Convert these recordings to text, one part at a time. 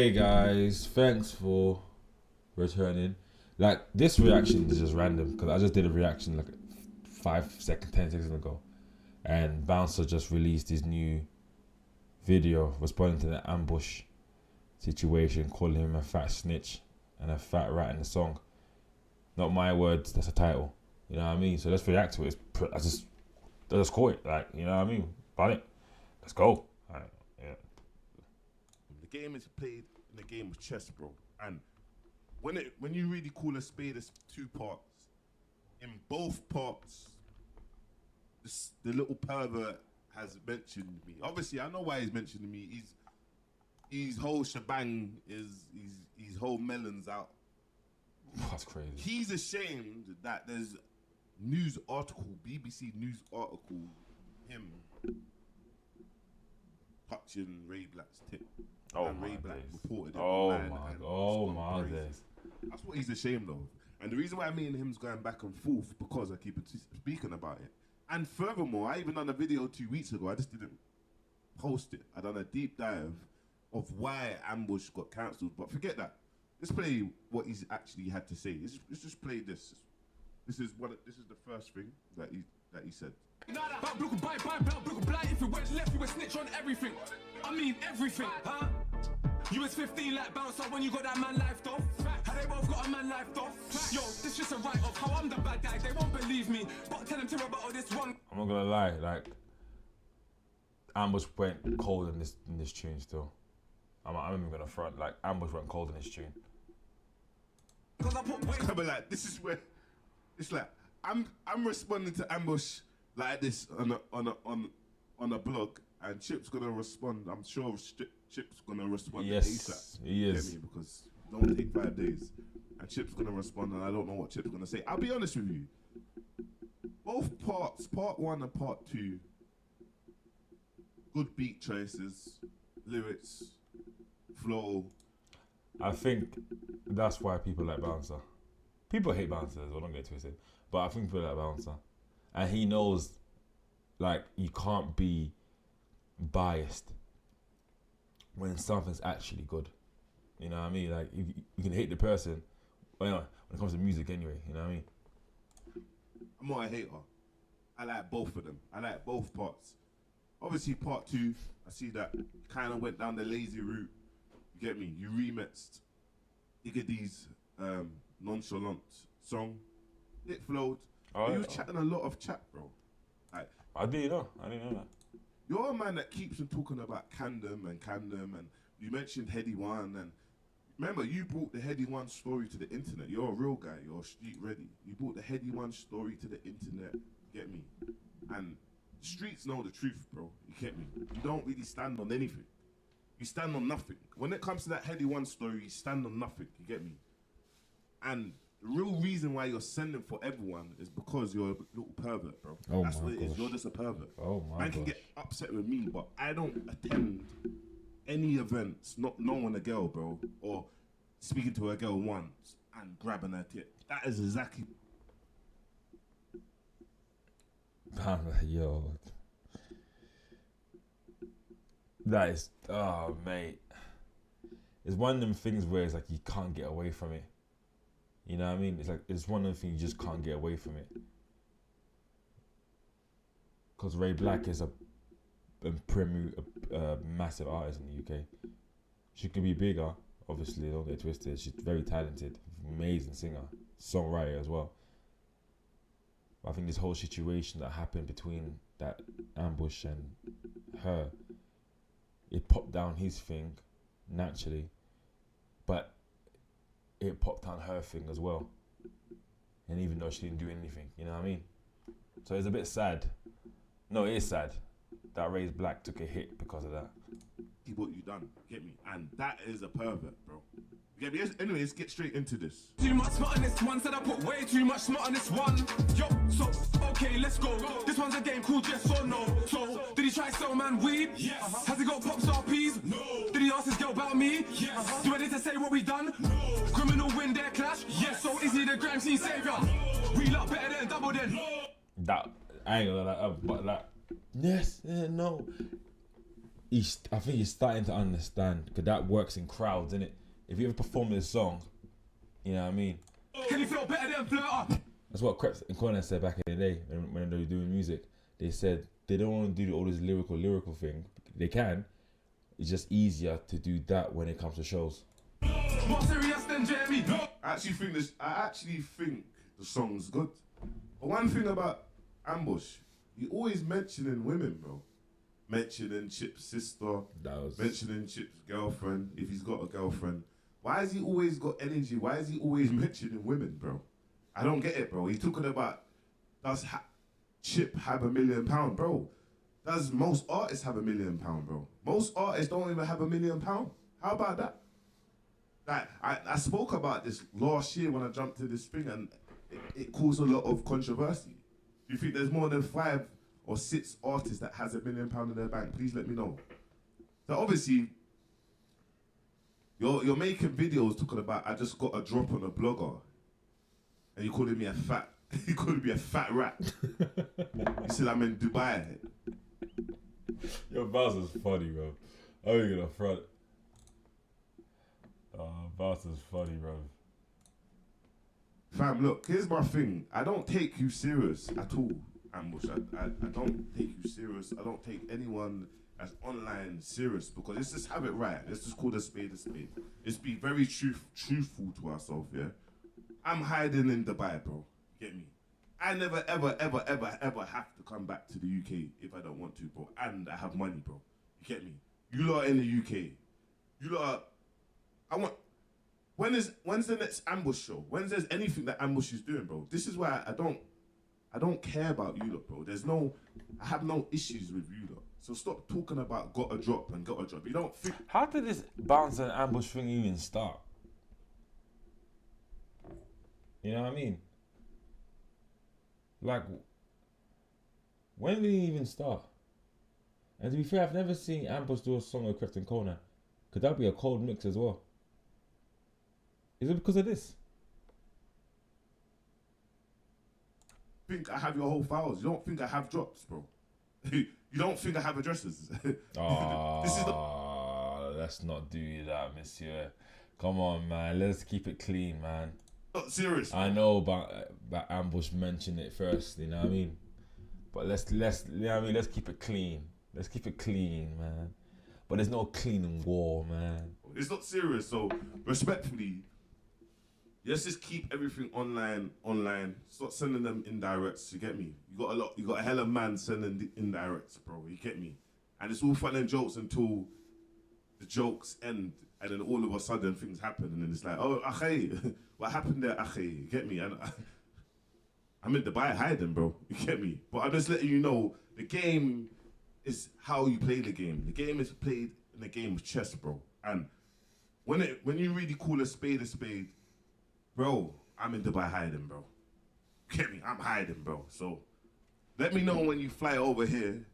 Hey guys, thanks for returning. Like, this reaction is just random because I just did a reaction like 5 seconds, 10 seconds ago, and Bouncer just released his new video responding to the Ambush situation, calling him a fat snitch and a fat rat in the song. Not my words, that's a title. You know what I mean? So let's react to it. I just call it, like, you know what I mean? Bun it. Let's go. Right, yeah. The game is played in the game of chess, bro. And when you really call a spade as 2 parts, in both parts, the little pervert has mentioned me. Obviously, I know why he's mentioning me. His whole shebang is his whole melons out. That's crazy. He's ashamed that there's news article, BBC news article, him touching Ray Black's tip. Oh, and Ray Black reported it. Oh my days. That's what he's ashamed of. And the reason why me and him's going back and forth, because I keep speaking about it. And furthermore, I even done a video 2 weeks ago. I just didn't post it. I done a deep dive of why Ambush got cancelled. But forget that. Let's play what he's actually had to say. Let's just play this. This is the first thing that he said. If you went left, you were snitch on everything. I mean everything, huh? You was 15 like Bouncer when you got that man lifed off. How they both got a man lifed off. Yo, this just a write-off. How I'm the bad guy, they won't believe me. But tell them to rebuttal this one. I'm not gonna lie, like, Ambush went cold in this tune still. I'm even gonna front, like, Ambush went cold in this tune. It's kind of like, this is where it's like I'm responding to Ambush like this on a blog, and Chip's gonna respond. I'm sure Chip's gonna respond. Yes, ASAP. he is. Get me? Because it don't take 5 days, and Chip's gonna respond, and I don't know what Chip's gonna say. I'll be honest with you. Both parts, part 1 and part 2, good beat choices, lyrics, flow. I think that's why people like Bouncer. People hate Bouncer as well, don't get twisted. But I think people like Bouncer. And he knows, like, you can't be biased when something's actually good. You know what I mean? Like, you can hate the person, well, when it comes to music anyway, you know what I mean? I'm not a hater. I like both of them. I like both parts. Obviously, part 2, I see that kind of went down the lazy route. You get me? You remixed Iggy's Nonchalant song. It flowed. Oh, you was chatting a lot of chat, bro. Like, I didn't know that. You're a man that keeps on talking about Candom, and you mentioned Heady One, and remember, you brought the Heady One story to the internet. You're a real guy. You're street ready. You brought the Heady One story to the internet. You get me? And streets know the truth, bro. You get me? You don't really stand on anything. You stand on nothing. When it comes to that Heady One story, you stand on nothing. You get me? And the real reason why you're sending for everyone is because you're a little pervert, bro. Oh, that's what it is. gosh. You're just a pervert. Oh my Man can gosh. get upset with me, but I don't attend any events not knowing a girl, bro, or speaking to a girl once and grabbing her tit. That is exactly. Yo. That is, oh, mate. It's one of them things where it's like you can't get away from it. You know what I mean? It's like, it's one of them things you just can't get away from it. Because Ray Black is a massive artist in the UK. She could be bigger, obviously, don't get twisted. She's very talented, amazing singer, songwriter as well. But I think this whole situation that happened between that Ambush and her, it popped down his thing naturally, but it popped down her thing as well. And even though she didn't do anything, you know what I mean? So it's a bit sad. No, it is sad that Ray Black took a hit because of that. What you done, get me? And that is a pervert, bro. You get me? Anyway, let's get straight into this. Too much smut on this one, said I put way too much smut on this one. Yo, so, okay, let's go. This one's a game called yes or no. So, did he try sell man weed? Yes. Has he got pop star peas? No. Did he ask his girl about me? Yes. Do I need to say what we done? No. Criminal win their clash? Yes. So, is he the crime scene savior? No. We lot better than double then. No. That, I ain't gonna lie, but like, yes, no. I think he's starting to understand because that works in crowds, innit? If you ever perform this song, you know what I mean. Can you feel better than flirter? That's what Kreps and Conan said back in the day when they were doing music. They said they don't want to do all this lyrical thing. They can. It's just easier to do that when it comes to shows. More serious than Jeremy. I actually think the song's good. But one thing about Ambush, he always mentioning women, bro. Mentioning Chip's sister, mentioning Chip's girlfriend, if he's got a girlfriend. Why has he always got energy? Why is he always mentioning women, bro? I don't get it, bro. He's talking about, does Chip have £1 million, bro? Does most artists have £1 million, bro? Most artists don't even have £1 million. How about that? Like, I spoke about this last year when I jumped to this thing and it caused a lot of controversy. Do you think there's more than 5 or 6 artists that has £1 million in their bank? Please let me know. So obviously, you're making videos talking about I just got a drop on a blogger, and you're calling me a fat. You calling me a fat rat. You said I'm in Dubai. Your boss is funny, bro. I ain't gonna front. Boss is funny, bro. Fam, look, here's my thing. I don't take you serious at all, Ambush. I don't take you serious. I don't take anyone as online serious because let's just have it right. Let's just call a spade a spade. Let's be very truthful to ourselves, yeah? I'm hiding in Dubai, bro. Get me? I never, ever have to come back to the UK if I don't want to, bro. And I have money, bro. You get me? You lot are in the UK. You lot are... When's the next Ambush show? When's there's anything that Ambush is doing, bro? This is why I don't care about you lot, bro. I have no issues with you lot. So stop talking about got a drop and got a drop. You don't think... How did this bounce and Ambush thing even start? You know what I mean? Like, when did it even start? And to be fair, I've never seen Ambush do a song with Kreps and Conan. Could that be a cold mix as well? Is it because of this? Think I have your whole files. You don't think I have drops, bro. You don't think I have addresses. Let's not do that, monsieur. Come on, man. Let's keep it clean, man. Not serious. I know about Ambush mentioned it first, you know what I mean? But let's you know what I mean, let's keep it clean. Let's keep it clean, man. But there's no clean war, man. It's not serious, so respectfully, let's just keep everything online. Stop sending them indirects, you get me? You got a hell of man sending the indirects, bro, you get me? And it's all fun and jokes until the jokes end, and then all of a sudden things happen, and then it's like, oh, akhay, what happened there, akhay, you get me? And I'm in Dubai hiding, bro, you get me? But I'm just letting you know, the game is how you play the game. The game is played in a game of chess, bro. And when you really call a spade, bro, I'm in Dubai hiding, bro. Get me? I'm hiding, bro. So let me know when you fly over here,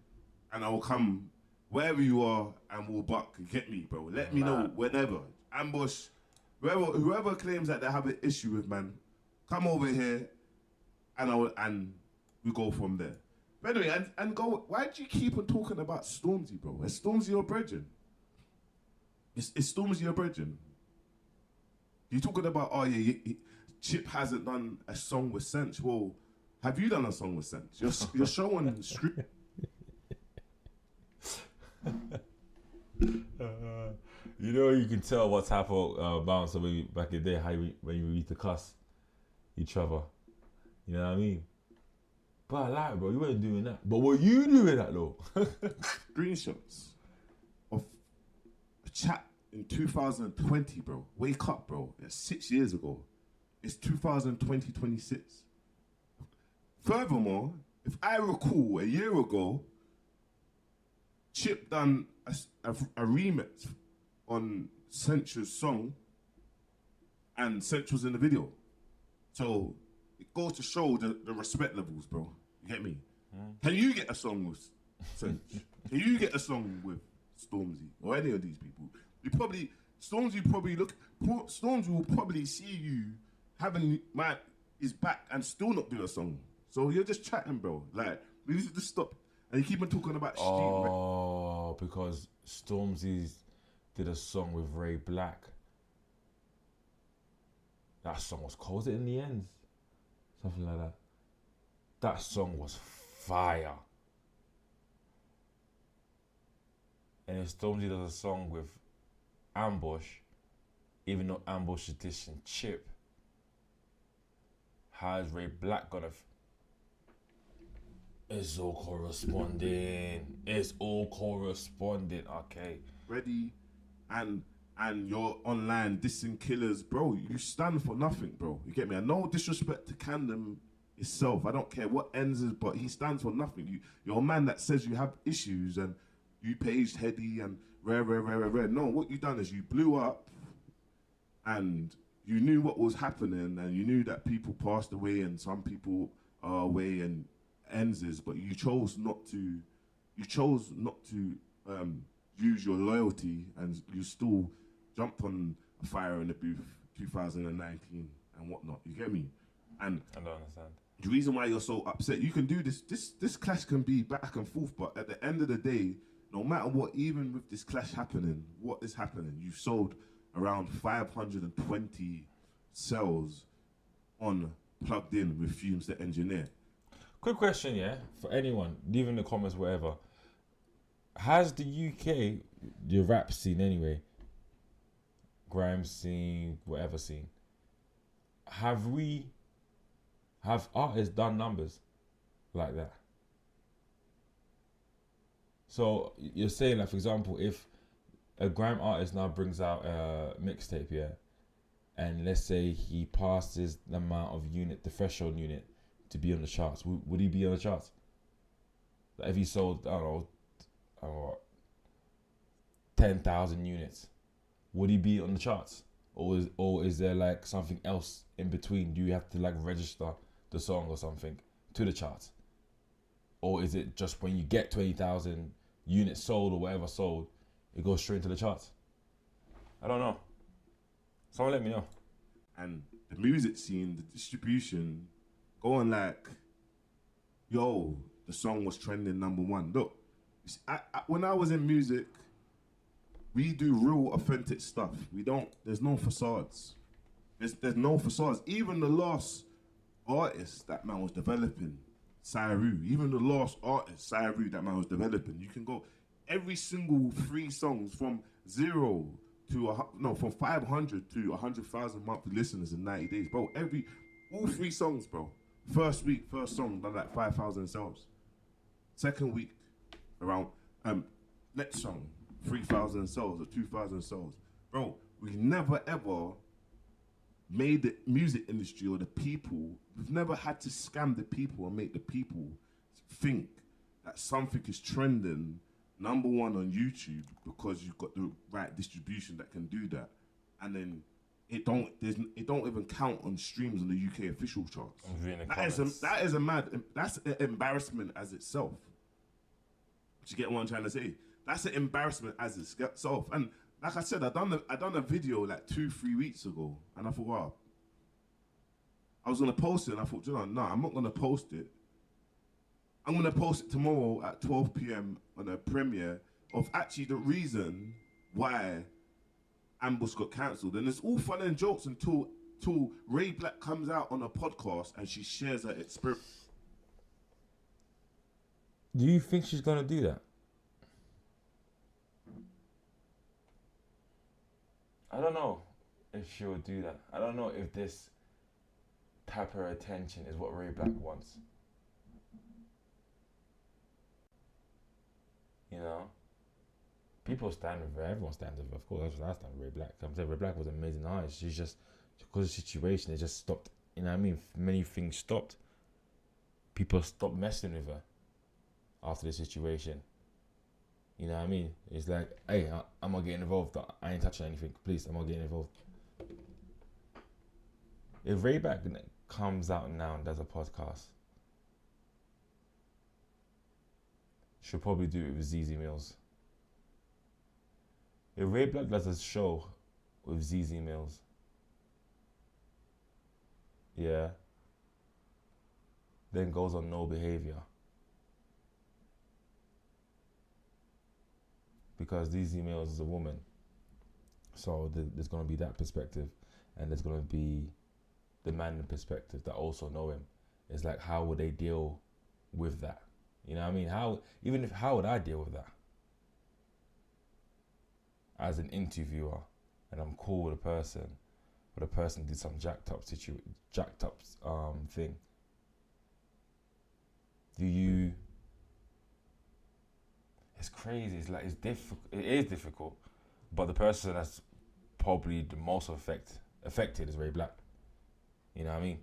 and I will come wherever you are, and we'll buck. Get me, bro? Let me know whenever. Ambush, whoever claims that they have an issue with, man, come over here, and we go from there. But anyway, and go. Why do you keep on talking about Stormzy, bro? Is Stormzy your brethren? Is Stormzy your brethren? You're talking about, oh yeah, Chip hasn't done a song with Sense. Well, have you done a song with Sense? You're showing street. You know, you can tell what type of bouncer back in the day, when you used to cuss each other. You know what I mean? But I like, bro, you weren't doing that. But were you doing that, though? Screenshots of a chat in 2020, bro. Wake up, bro. That's 6 years ago. It's 2026. Furthermore, if I recall, a year ago, Chip done a remix on Central's song, and Central's in the video. So it goes to show the respect levels, bro. You get me? Can you get a song with Central? Can you get a song with Stormzy or any of these people? Stormzy will probably see you having his back and still not do a song. So you're just chatting, bro. Like, we need to just stop. And you keep on talking about Oh, no, because Stormzy's did a song with Ray Black. That song was cold. Was it In the End? Something like that. That song was fire. And if Stormzy does a song with Ambush, even though Ambush is dissing Chip, how is Ray Black gonna... It's all corresponding. It's all corresponding, okay. Ready, and you're online dissing killers, bro. You stand for nothing, bro. You get me? And no disrespect to Camden itself. I don't care what ends is, but he stands for nothing. You're a man that says you have issues and you paged Heady and rare. No, what you done is you blew up and you knew what was happening and you knew that people passed away and some people are away and ends is, but you chose not to. You chose not to use your loyalty, and you still jumped on a fire in the booth 2019 and whatnot. You get me? And I don't understand. the reason why you're so upset, you can do this clash can be back and forth, but at the end of the day, no matter what, even with this clash happening, what is happening? You've sold around 520 cells on Plugged In with Fumes the Engineer. Quick question, yeah, for anyone, leave in the comments, whatever. Has the UK, the rap scene anyway, grime scene, whatever scene, have artists done numbers like that? So you're saying, like, for example, if a grime artist now brings out a mixtape, yeah, and let's say he passes the amount of the threshold unit to be on the charts, would he be on the charts? Like if he sold, I don't know, 10,000 units, would he be on the charts? Or is there like something else in between? Do you have to like register the song or something to the charts? Or is it just when you get 20,000 units sold or whatever sold, it goes straight into the charts? I don't know. Someone let me know. And the music scene, the distribution, going like, yo, the song was trending #1. Look, when I was in music, we do real authentic stuff. There's no facades. There's no facades. Even the last artist that man was developing, Sairu, even the last artist, Sairu, that man was developing, you can go every single 3 songs from 0 to, from 500 to 100,000 monthly listeners in 90 days, bro. All 3 songs, bro. First week, first song, done like 5,000 sales. Second week, around, next song, 3,000 sales or 2,000 sales. Bro, we never ever made the music industry or the people, we've never had to scam the people and make the people think that something is trending #1 on YouTube because you've got the right distribution that can do that. And then it don't even count on streams on the UK official charts. That's an embarrassment as itself. Do you get what I'm trying to say? That's an embarrassment as itself. And like I said, I done a video like 2-3 weeks ago, and I thought, wow, I was gonna post it, and I thought, you know, no, I'm not gonna post it. I'm gonna post it tomorrow at 12 p.m. on a premiere of actually the reason why Ambush got cancelled. And it's all fun and jokes until Ray Black comes out on a podcast and she shares her experience. Do you think she's gonna do that? I don't know if she will do that. I don't know if this tap her attention is what Ray Black wants. You know? People stand with her, everyone stands with her, of course. That's what I stand with Ray Black. I'm saying Ray Black was an amazing artist. She's just, because of the situation, it just stopped. You know what I mean? Many things stopped. People stopped messing with her after the situation. You know what I mean? It's like, hey, I'm not getting involved. I ain't touching anything. Please, I'm not getting involved. If Ray Black comes out now and does a podcast, she'll probably do it with ZZ Mills. If Ray Black does a show with ZZ Mills, yeah, then goes on No Behavior, because these emails is a woman. So there's going to be that perspective, and there's going to be the man perspective that also know him. It's like, how would they deal with that? You know what I mean? How would I deal with that? As an interviewer, and I'm cool with a person, but a person did some jacked up thing. It's crazy. It's like, it's difficult. It is difficult, but the person that's probably the most affected is Ray Black. You know what I mean?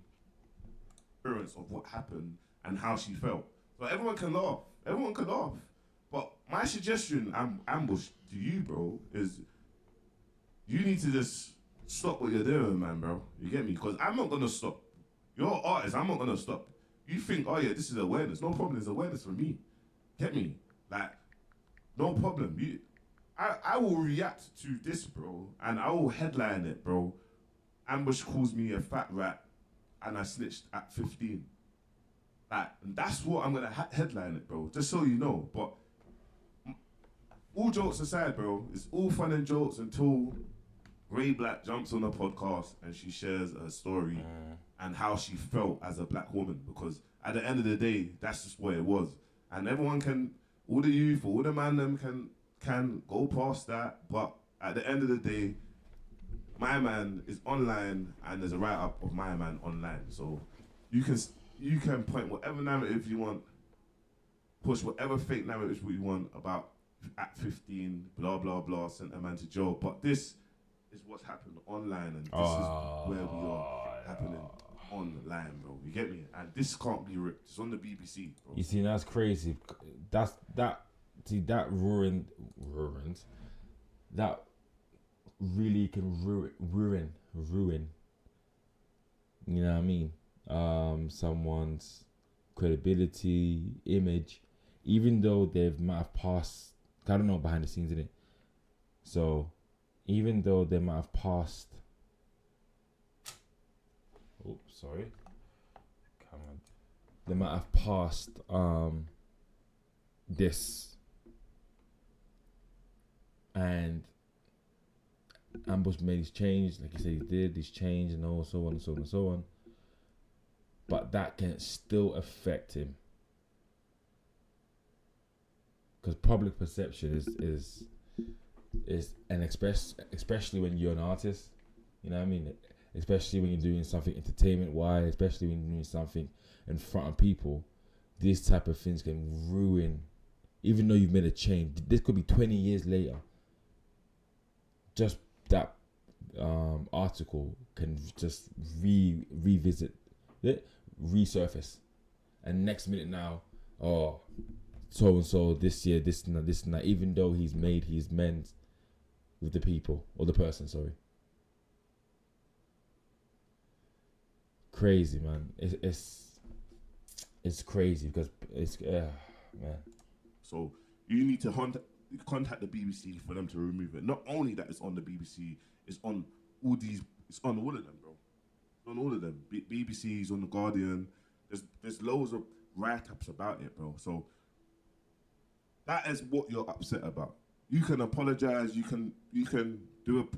Experience of what happened and how she felt. So everyone can laugh. But my suggestion, Ambush, to you, bro, is you need to just stop what you're doing, man, bro. You get me? Because I'm not gonna stop. You're an artist. I'm not gonna stop. You think, oh yeah, this is awareness. No problem. It's awareness for me. Get me? Like, no problem. I will react to this, bro, and I will headline it, bro. Ambush calls me a fat rat, and I snitched at 15. Like, and that's what I'm gonna headline it, bro. Just so you know. But all jokes aside, bro, it's all fun and jokes until Ray Black jumps on a podcast and she shares her story and how she felt as a black woman. Because at the end of the day, that's just what it was. And everyone can, all the youth, all the man them can go past that. But at the end of the day, my man is online, and there's a write-up of my man online. So you can point whatever narrative you want, push whatever fake narrative you want about at 15, blah, blah, blah, sent a man to jail. But this is what's happened online, and this is where we are happening online, bro. You get me? And this can't be ripped. It's on the BBC, bro. You see, that's crazy. That ruined. That really can ruin. You know what I mean? Someone's credibility, image, even though they might have passed. I don't know behind the scenes in it. So, even though they might have passed. Oh, sorry. Come on. They might have passed this, and Ambush made his change, like you said, he did his change, and all so on and so on and so on. But that can still affect him, because public perception is an especially when you're an artist. You know what I mean? Especially when you're doing something entertainment wise, especially when you're doing something in front of people, these type of things can ruin. Even though you've made a change, this could be 20 years later. Just that article can just revisit it, resurface, and next minute now, oh, so and so this year, this and that, even though he's made his amends with the people or the person, sorry. Crazy, man. It's crazy because it's man. So you need to contact the BBC for them to remove it. Not only that it's on the BBC, it's on all these. It's on all of them, bro. It's on all of them. BBC's on the Guardian. There's loads of write-ups about it, bro. So that is what you're upset about. You can apologize. You can do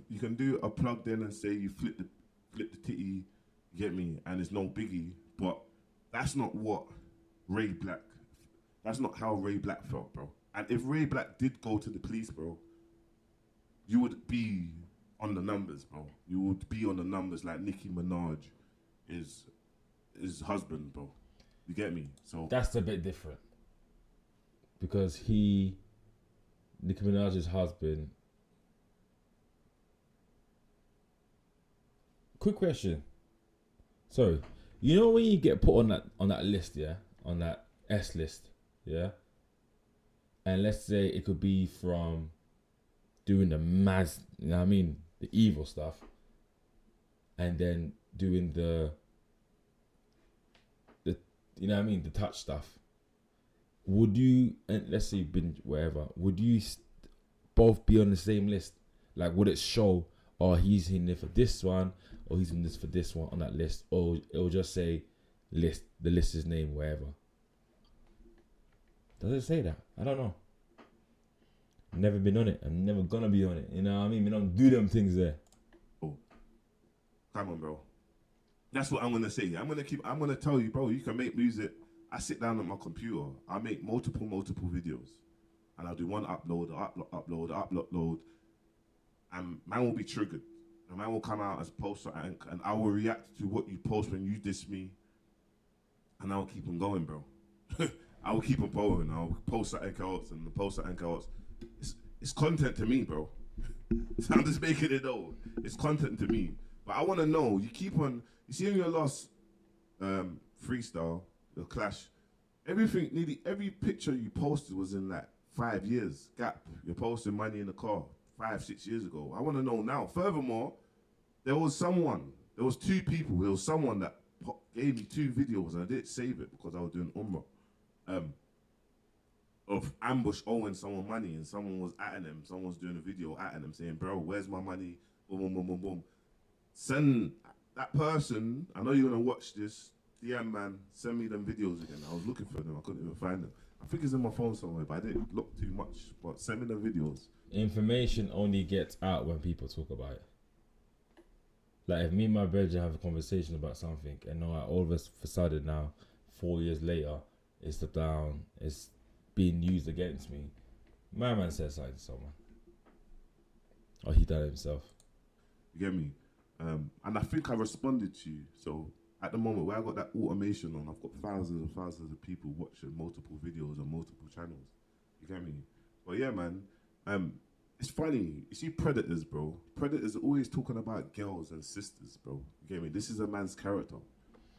a plugged in and say you flip the titty. You get me? And it's no biggie. But that's not what Ray Black. That's not how Ray Black felt, bro. And if Ray Black did go to the police, bro, you would be on the numbers, bro. You would be on the numbers like Nicki Minaj is his husband, bro. You get me? So that's a bit different. Because Nicki Minaj's husband. Quick question. Sorry. You know when you get put on that list, yeah? On that S list, yeah? And let's say it could be from doing the mad, you know what I mean, the evil stuff, and then doing the you know what I mean, the touch stuff. Would you, and let's say you've been wherever, would you both be on the same list? Like, would it show, oh, he's in there for this one, or he's in this for this one on that list, or it'll just say the list's name wherever? Does it say that? I don't know. Never been on it. I'm never gonna be on it. You know what I mean? We don't do them things there. Oh, come on, bro. That's what I'm gonna say. I'm gonna tell you, bro. You can make music. I sit down on my computer. I make multiple videos, and I'll do one upload, and man will be triggered. And man will come out as post and I will react to what you post when you diss me, and I'll keep on going, bro. I will keep on going. I'll post something else and post something else. It's content to me, bro. So I'm just making it know. It's content to me. But I want to know, you see in your last freestyle, the clash, nearly every picture you posted was in like 5 years gap. You're posting money in the car 5-6 years ago. I want to know now. Furthermore, there was two people. There was someone that gave me 2 videos and I didn't save it because I was doing Umrah. Of Ambush owing someone money and someone was atting them. Someone was doing a video atting them saying, bro, where's my money? Boom, boom, boom, boom, boom. Send that person, I know you're going to watch this, DM man, send me them videos again. I was looking for them, I couldn't even find them. I think it's in my phone somewhere, but I didn't look too much. But send me the videos. Information only gets out when people talk about it. Like if me and my brother have a conversation about something and now all of a sudden now, 4 years later, it's down, it's being used against me. My man said something to someone. Or he done it himself. You get me? And I think I responded to you. So at the moment where I got that automation on, I've got thousands and thousands of people watching multiple videos on multiple channels. You get me? But yeah, man, it's funny. You see predators, bro. Predators are always talking about girls and sisters, bro. You get me? This is a man's character.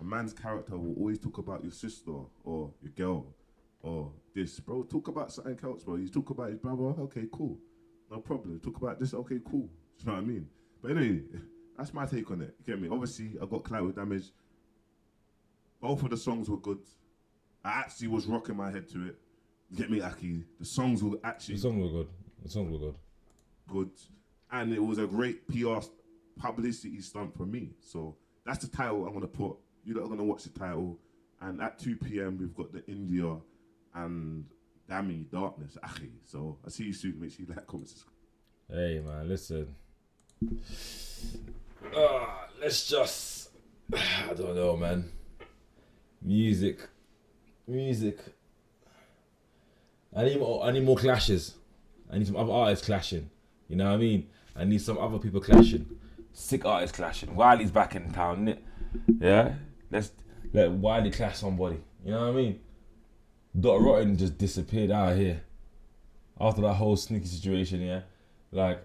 A man's character will always talk about your sister or your girl or this, bro. Talk about something else, bro. You talk about his brother, okay, cool. No problem. Talk about this, okay, cool. You know what I mean? But anyway, that's my take on it. You get me? Obviously, I got Collateral Damage. Both of the songs were good. I actually was rocking my head to it. You get me, Aki? The songs were actually... The songs were good. The songs were good. Good. And it was a great PR publicity stunt for me. So that's the title I'm going to put. You're not going to watch the title. And at 2 p.m, we've got the India and Dammy Darkness, Aki. So I'll see you soon. Make sure you like, comment, subscribe. Hey, man, listen. Let's just... I don't know, man. Music. I need more clashes. I need some other artists clashing. You know what I mean? I need some other people clashing. Sick artists clashing. Wiley's back in town, innit? Yeah? Let's let Wiley clash somebody. You know what I mean? Dr. Rotten just disappeared out of here. After that whole sneaky situation, yeah? Like,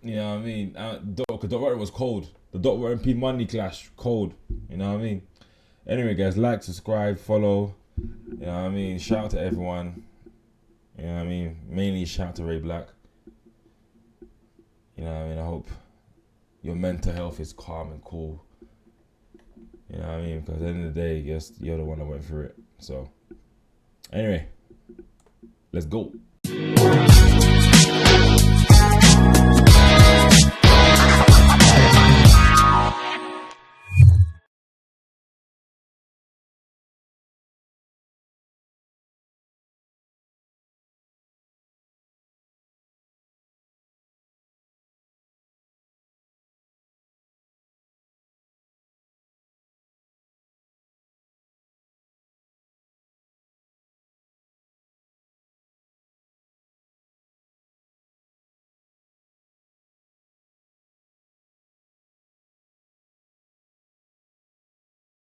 you know what I mean? Dr. Rotten was cold. The Dr. Rotten P Money clash, cold. You know what I mean? Anyway, guys, like, subscribe, follow. You know what I mean? Shout out to everyone. You know what I mean? Mainly shout out to Ray BLK. You know what I mean? I hope your mental health is calm and cool. You know what I mean? Because at the end of the day, I guess you're the one that went through it. So, anyway, let's go.